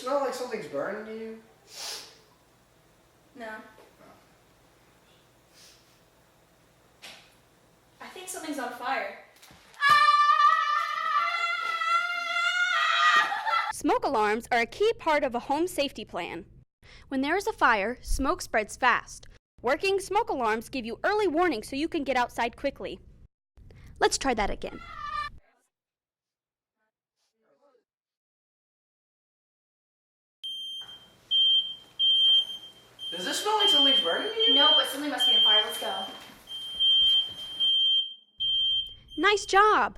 smell like something's burning you? No. I think something's on fire. Smoke alarms are a key part of a home safety plan. When there is a fire, smoke spreads fast. Working smoke alarms give you early warning so you can get outside quickly. Let's try that again. Does this smell like something's burning you? No, but something must be on fire. Let's go. Nice job!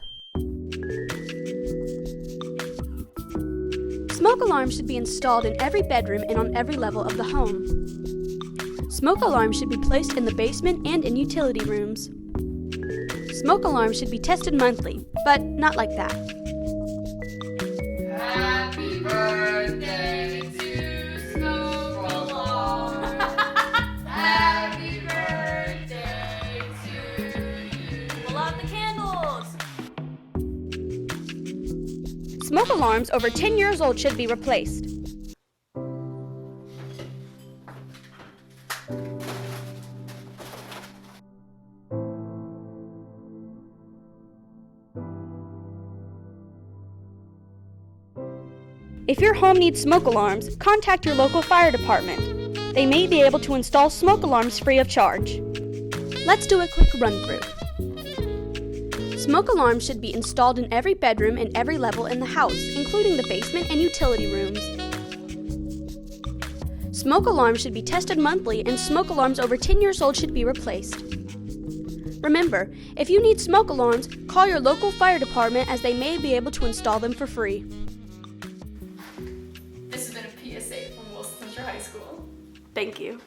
Smoke alarms should be installed in every bedroom and on every level of the home. Smoke alarms should be placed in the basement and in utility rooms. Smoke alarms should be tested monthly, but not like that. Happy birthday to Smoke Alarm. Happy birthday to you. Pull out the candles. Smoke alarms over 10 years old should be replaced. If your home needs smoke alarms, contact your local fire department. They may be able to install smoke alarms free of charge. Let's do a quick run-through. Smoke alarms should be installed in every bedroom and every level in the house, including the basement and utility rooms. Smoke alarms should be tested monthly, and smoke alarms over 10 years old should be replaced. Remember, if you need smoke alarms, call your local fire department as they may be able to install them for free. This has been a PSA from Wilson Central High School. Thank you.